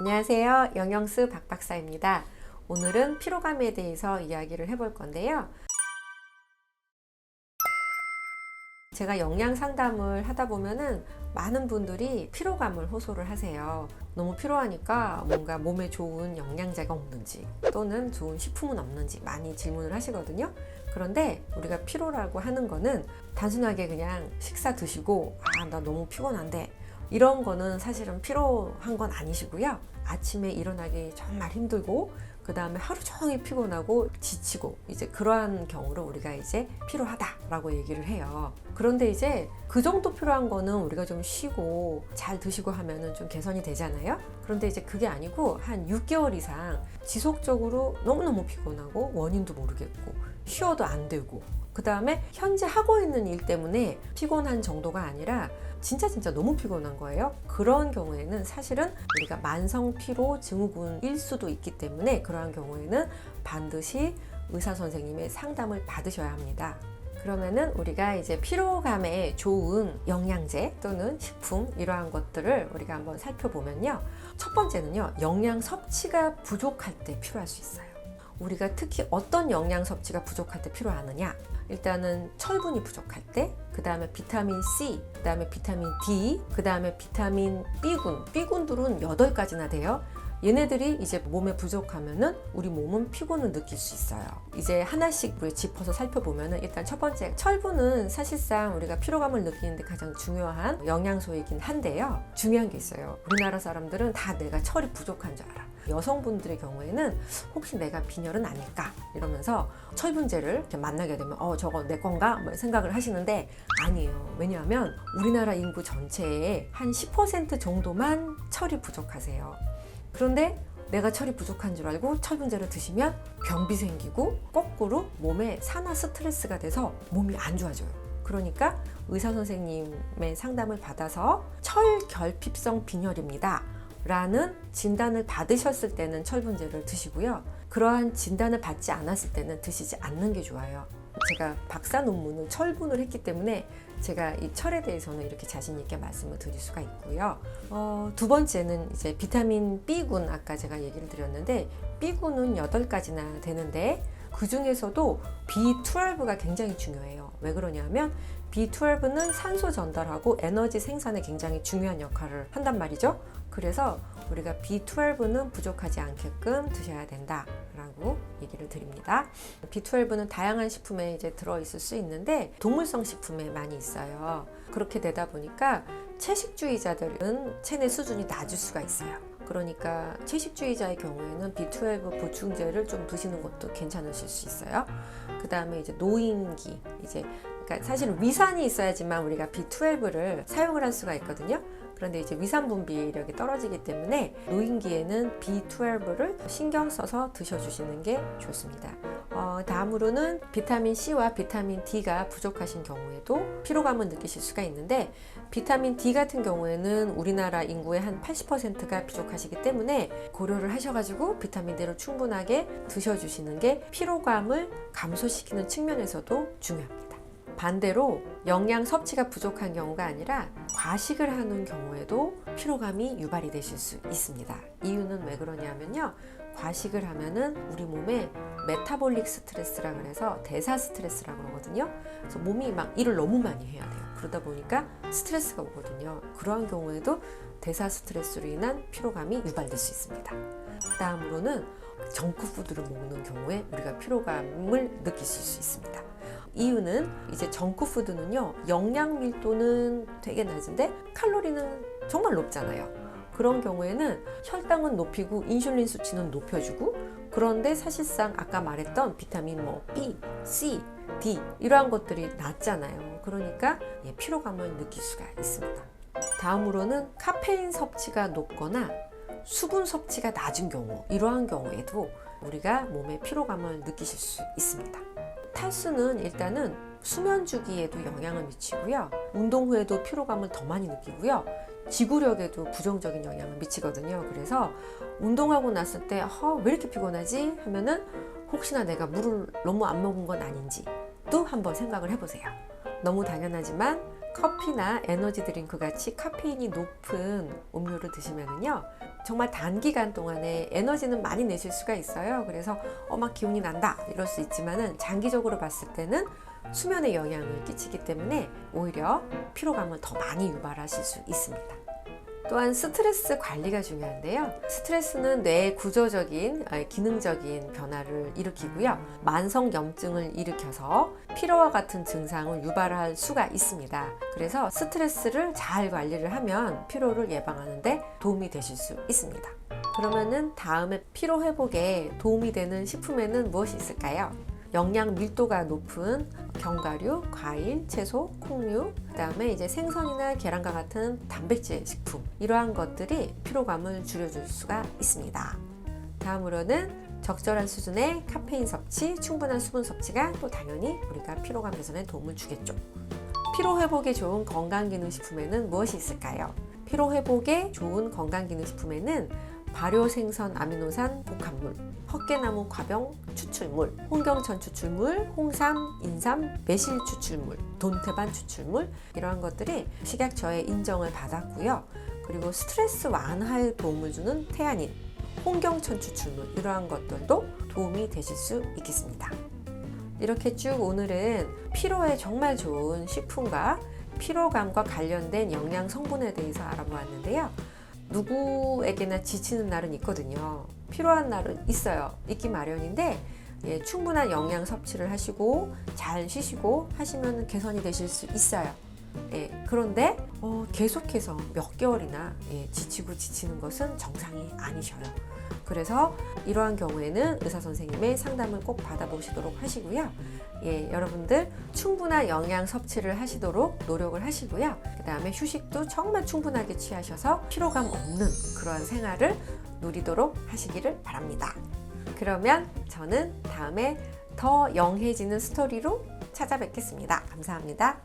안녕하세요. 영영스 박박사입니다. 오늘은 피로감에 대해서 이야기를 해볼 건데요. 제가 영양 상담을 하다 보면은 많은 분들이 피로감을 호소를 하세요. 너무 피로하니까 뭔가 몸에 좋은 영양제가 없는지 또는 좋은 식품은 없는지 많이 질문을 하시거든요. 그런데 우리가 피로라고 하는 거는 단순하게 그냥 식사 드시고 나 너무 피곤한데 이런 거는 사실은 피로한 건 아니시고요. 아침에 일어나기 정말 힘들고 그 다음에 하루 종일 피곤하고 지치고 이제 그러한 경우로 우리가 이제 피로하다라고 얘기를 해요. 그런데 이제 그 정도 필요한 거는 우리가 좀 쉬고 잘 드시고 하면은 좀 개선이 되잖아요. 그런데 이제 그게 아니고 한 6개월 이상 지속적으로 너무너무 피곤하고 원인도 모르겠고 쉬어도 안 되고 그 다음에 현재 하고 있는 일 때문에 피곤한 정도가 아니라 진짜 너무 피곤한 거예요. 그런 경우에는 사실은 우리가 만성 피로 증후군일 수도 있기 때문에 그러한 경우에는 반드시 의사 선생님의 상담을 받으셔야 합니다. 그러면은 우리가 이제 피로감에 좋은 영양제 또는 식품 이러한 것들을 우리가 한번 살펴보면요. 첫 번째는요. 영양 섭취가 부족할 때 필요할 수 있어요. 우리가 특히 어떤 영양 섭취가 부족할 때 필요하느냐? 일단은 철분이 부족할 때, 그 다음에 비타민 C, 그 다음에 비타민 D, 그 다음에 비타민 B군. B군들은 8가지나 돼요. 얘네들이 이제 몸에 부족하면은 우리 몸은 피곤을 느낄 수 있어요. 이제 하나씩 짚어서 살펴보면은 일단 첫 번째, 철분은 사실상 우리가 피로감을 느끼는데 가장 중요한 영양소이긴 한데요. 중요한 게 있어요. 우리나라 사람들은 다 내가 철이 부족한 줄 알아. 여성분들의 경우에는 혹시 내가 빈혈은 아닐까 이러면서 철분제를 이렇게 만나게 되면 저거 내 건가? 뭐 생각을 하시는데 아니에요. 왜냐하면 우리나라 인구 전체의 한 10% 정도만 철이 부족하세요. 그런데 내가 철이 부족한 줄 알고 철분제를 드시면 변비 생기고 거꾸로 몸에 산화 스트레스가 돼서 몸이 안 좋아져요. 그러니까 의사 선생님의 상담을 받아서 철결핍성 빈혈입니다 라는 진단을 받으셨을 때는 철분제를 드시고요. 그러한 진단을 받지 않았을 때는 드시지 않는 게 좋아요. 제가 박사 논문을 철분을 했기 때문에 제가 이 철에 대해서는 이렇게 자신 있게 말씀을 드릴 수가 있고요. 두 번째는 이제 비타민 B군, 아까 제가 얘기를 드렸는데 B군은 8가지나 되는데 그 중에서도 B12가 굉장히 중요해요. 왜 그러냐면 B12는 산소 전달하고 에너지 생산에 굉장히 중요한 역할을 한단 말이죠. 그래서 우리가 B12는 부족하지 않게끔 드셔야 된다라고 얘기를 드립니다. B12는 다양한 식품에 이제 들어있을 수 있는데 동물성 식품에 많이 있어요. 그렇게 되다 보니까 채식주의자들은 체내 수준이 낮을 수가 있어요. 그러니까 채식주의자의 경우에는 B12 보충제를 좀 드시는 것도 괜찮으실 수 있어요. 그 다음에 이제 노인기, 그러니까 사실은 위산이 있어야지만 우리가 B12를 사용을 할 수가 있거든요. 그런데 이제 위산 분비력이 떨어지기 때문에 노인기에는 B12를 신경 써서 드셔주시는 게 좋습니다. 다음으로는 비타민 C와 비타민 D가 부족하신 경우에도 피로감을 느끼실 수가 있는데 비타민 D 같은 경우에는 우리나라 인구의 한 80%가 부족하시기 때문에 고려를 하셔가지고 비타민 D를 충분하게 드셔주시는 게 피로감을 감소시키는 측면에서도 중요합니다. 반대로 영양 섭취가 부족한 경우가 아니라 과식을 하는 경우에도 피로감이 유발이 되실 수 있습니다. 이유는 왜 그러냐면요. 과식을 하면은 우리 몸에 메타볼릭 스트레스라 그래서 대사 스트레스라고 그러거든요. 그래서 몸이 막 일을 너무 많이 해야 돼요. 그러다 보니까 스트레스가 오거든요. 그러한 경우에도 대사 스트레스로 인한 피로감이 유발될 수 있습니다. 다음으로는 정크푸드를 먹는 경우에 우리가 피로감을 느끼실 수 있습니다. 이유는 이제 정크푸드는요, 영양 밀도는 되게 낮은데 칼로리는 정말 높잖아요. 그런 경우에는 혈당은 높이고 인슐린 수치는 높여주고, 그런데 사실상 아까 말했던 비타민 B, C, D 이러한 것들이 낮잖아요. 그러니까 피로감을 느낄 수가 있습니다. 다음으로는 카페인 섭취가 높거나 수분 섭취가 낮은 경우, 이러한 경우에도 우리가 몸에 피로감을 느끼실 수 있습니다. 탈수는 일단은 수면 주기에도 영향을 미치고요. 운동 후에도 피로감을 더 많이 느끼고요. 지구력에도 부정적인 영향을 미치거든요. 그래서 운동하고 났을 때 왜 이렇게 피곤하지? 하면은 혹시나 내가 물을 너무 안 먹은 건 아닌지 또 한번 생각을 해보세요. 너무 당연하지만 커피나 에너지 드링크 같이 카페인이 높은 음료를 드시면은요, 정말 단기간 동안에 에너지는 많이 내실 수가 있어요. 그래서 막 기운이 난다 이럴 수 있지만은 장기적으로 봤을 때는 수면에 영향을 끼치기 때문에 오히려 피로감을 더 많이 유발하실 수 있습니다. 또한 스트레스 관리가 중요한데요. 스트레스는 뇌의 구조적인, 기능적인 변화를 일으키고요. 만성염증을 일으켜서 피로와 같은 증상을 유발할 수가 있습니다. 그래서 스트레스를 잘 관리를 하면 피로를 예방하는 데 도움이 되실 수 있습니다. 그러면은 다음에 피로 회복에 도움이 되는 식품에는 무엇이 있을까요? 영양 밀도가 높은 견과류, 과일, 채소, 콩류, 그 다음에 이제 생선이나 계란과 같은 단백질 식품, 이러한 것들이 피로감을 줄여줄 수가 있습니다. 다음으로는 적절한 수준의 카페인 섭취, 충분한 수분 섭취가 또 당연히 우리가 피로감 개선에 도움을 주겠죠. 피로 회복에 좋은 건강기능식품에는 무엇이 있을까요? 피로 회복에 좋은 건강기능식품에는 발효생선 아미노산 복합물, 헛개나무 과병 추출물, 홍경천 추출물, 홍삼, 인삼, 매실 추출물, 돈태반 추출물, 이러한 것들이 식약처의 인정을 받았고요. 그리고 스트레스 완화에 도움을 주는 태아닌, 홍경천 추출물, 이러한 것들도 도움이 되실 수 있겠습니다. 이렇게 쭉 오늘은 피로에 정말 좋은 식품과 피로감과 관련된 영양 성분에 대해서 알아보았는데요. 누구에게나 지치는 날은 있거든요. 필요한 날은 있어요. 있기 마련인데 충분한 영양 섭취를 하시고 잘 쉬시고 하시면 개선이 되실 수 있어요. 그런데 계속해서 몇 개월이나 지치고 지치는 것은 정상이 아니셔요. 그래서 이러한 경우에는 의사 선생님의 상담을 꼭 받아보시도록 하시고요. 여러분들 충분한 영양 섭취를 하시도록 노력을 하시고요. 그 다음에 휴식도 정말 충분하게 취하셔서 피로감 없는 그러한 생활을 누리도록 하시기를 바랍니다. 그러면 저는 다음에 더 영해지는 스토리로 찾아뵙겠습니다. 감사합니다.